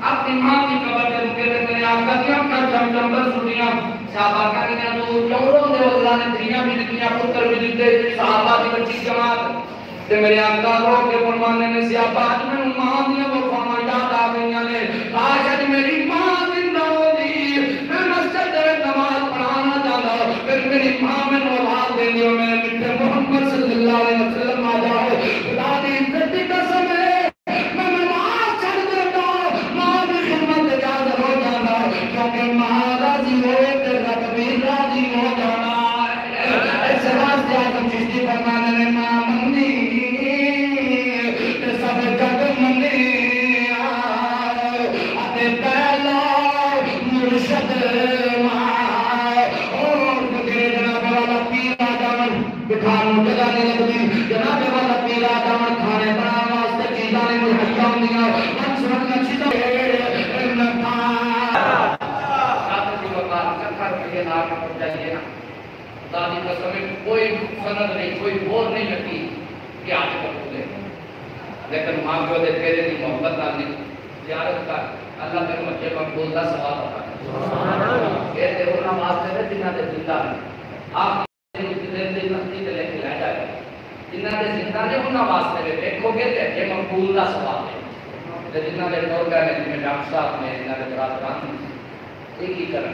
اپنی ماں کی قبر کے مکے میں آقا کی ہم کا چمچمبر سنیا صحابہ کا کہ تو چوروں دے اللہ نے دنیا بھی دنیا پتر بھی دیتے صحابہ کی بچی جماعت تے میرے آقا رو کے فرمانے میں صحابہ میں ماں دیا وہ فرمایات آ گئی نے کاش اج میری ماں زندہ ہوتی میں مسجد میں نماز پڑھانا چاہتا پھر میری ماں میں نماز دے دیو میں میٹھے محمد صلی اللہ علیہ وسلم آ جاؤ خدا دی عزت کی قسم ہے کوئی سند نہیں کوئی بور نہیں لگتی کہ آج کر بولے لیکن ماں کو دے تیرے کی محبت آنے زیارت کا اللہ کے مجھے مقبول دا سوال ہوتا ہے کہتے ہو نماز دے جنہ دے زندہ ہے آپ دے نفتی دے لے کے لے جائے جنہ دے زندہ دے انہاں واسطے دے دیکھو گے تے یہ مقبول دا سوال ہے جنہ دے دور گئے جنہیں ڈاکٹر صاحب نے جنہ دے برادران ایک ہی کریں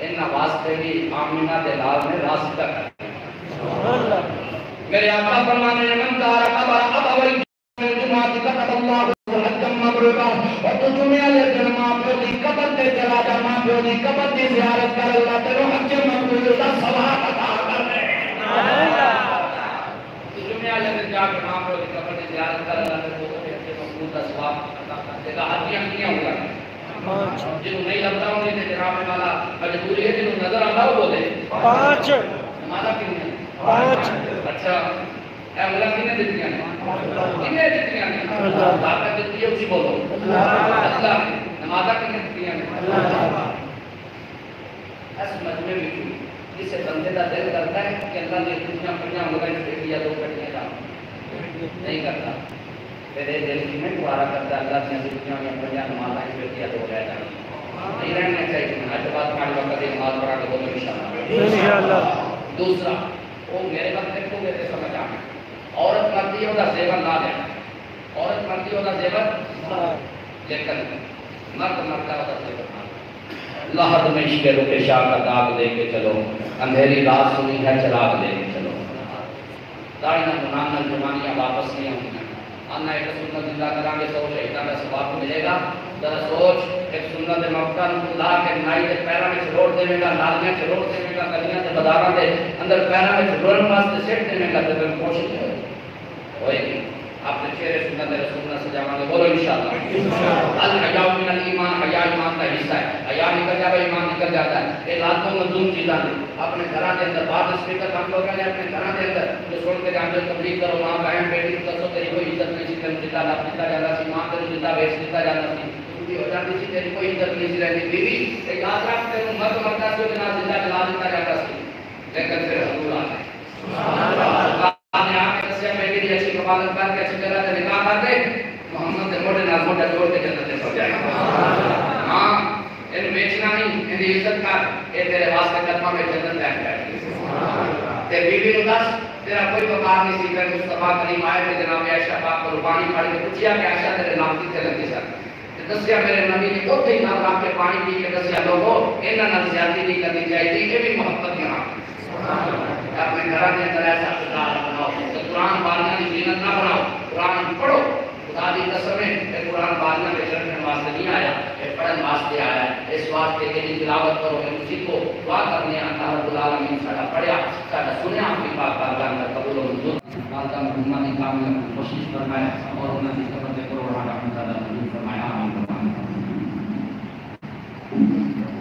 انہاں واسطے بھی آمینہ دے لال نے راستہ کریں میرے آقا فرمانے ہیں من دار قبر ابوی جماعت قد اللہ حجم مبرورا اور تو جمعہ لے جنماں پہ دی قبر دے چلا جا ماں پہ دی قبر دی زیارت کر اللہ تیرو حجم مبرورا ثواب عطا کر رہے تو جمعہ لے جا کے ماں پہ دی قبر دی زیارت کر اللہ تیرو حجم مبرورا ثواب عطا کر دے گا حجیاں کیا ہوگا جنہوں نہیں لگتا ہوں نہیں جناب والا مجبوری ہے جنہوں نظر آتا ہو بولے پانچ ہمارا کیوں نہیں پانچ اچھا اے مولا کنے دیتی ہیں کنے دیتی ہیں اللہ دیتی ہے اسی بولو اللہ نمازہ کنے دیتی ہیں اس مجمع میں کیوں جسے بندے کا دل کرتا ہے کہ اللہ نے دنیا پڑھیاں مولا اس پہ کیا دو کٹیاں جا نہیں کرتا میرے دل کی میں دوارا کرتا ہے اللہ نے دنیا میں پڑھیاں نمازہ اس پہ کیا دو رہ جانا نہیں رہنا چاہیے آج بات پڑھ وقت نماز پڑھا کے بولو انشاءاللہ دوسرا وہ میرے وقت دیکھو گے تو سمجھ آنا عورت مرتی ہے وہ زیور نہ دینا عورت مرتی ہے وہ زیور لیکن مرد مرتا ہے وہ زیور نہ لحظ میں عشق رخ شاہ کا داغ دے کے چلو اندھیری رات سنی ہے چراغ دے کے چلو داڑیاں بنانا جوانیاں واپس نہیں ہوں گی آنا ایک سنت زندہ کرانگے سوچ ایتا کا ثواب ملے گا ذرا سوچ ایک سنت مکہ لا کے نائی دے پیرا میں چھوڑ دے گا نالیاں چھوڑ دے گا گلیاں سے بازاراں دے اندر پیرا میں چھوڑن واسطے سیٹ دے گا تے کوشش ہوئے گی آپ نے چہرے سنت رسول اللہ سے جاواں بولو انشاءاللہ الحیاء من الایمان حیا ایمان کا حصہ ہے حیا نکل جائے ایمان نکل جاتا ہے یہ لاتوں مظلوم چیزاں ہیں اپنے گھراں دے اندر بعد اسپیکر کام لوگ ہیں اپنے گھراں دے اندر جو سن کے جان تبلیغ کرو ماں بہن بیٹی کو تیری کوئی عزت نہیں سی تینوں زندہ لا دیتا جاتا سی ماں تینوں زندہ بیچ دیتا جاتا سی ہو جاتی سی تیری کوئی عزت نہیں سی رہتی بیوی یاد رکھ تینوں مرد مرتا سی بنا زندہ جلا دیتا جاتا سی لیکن پھر حضور آتے سبحان اللہ نے آپ کے دسیا بیٹی دی اچھی کفالت کر کے اچھی جگہ سے نکاح کر دے محمد دے موڑے نال موڑا جوڑ کے جنت میں پہنچ جائے گا ہاں ان بیچنا نہیں ان دی عزت کر اے تیرے واسطے قدمہ میں جنت لے جائے تے بیوی نو دس تیرا کوئی وقار نہیں سی کر مصطفیٰ کریم آئے کہ جناب عائشہ پاک کو روحانی پڑھ کے پوچھیا کہ عائشہ تیرے نام کی تے لگی سر دسیا میرے نبی نے اوتھے ہی نام رکھ کے پانی پی کے دسیا لوگوں انہاں نال زیادتی نہیں کرنی چاہیے یہ بھی محبت یہاں اپنے گھر کے اندر ایسا خدا بناؤ قرآن پڑھنے کی زینت نہ بناؤ قرآن پڑھو خدا دی قسم ہے کہ قرآن پڑھنے میں چڑھنے واسطے نہیں آیا یہ پڑھن واسطے آیا ہے اس واسطے کہ تلاوت کرو کہ اسی کو دعا کرنے اللہ رب العالمین سارا پڑھیا سارا سنیا اپنی پاک بارگاہ میں قبول و منظور والدہ محمد نے کامل کوشش فرمایا اور انہوں نے قبر کرو رہا ہم تعالیٰ منظور فرمایا آمین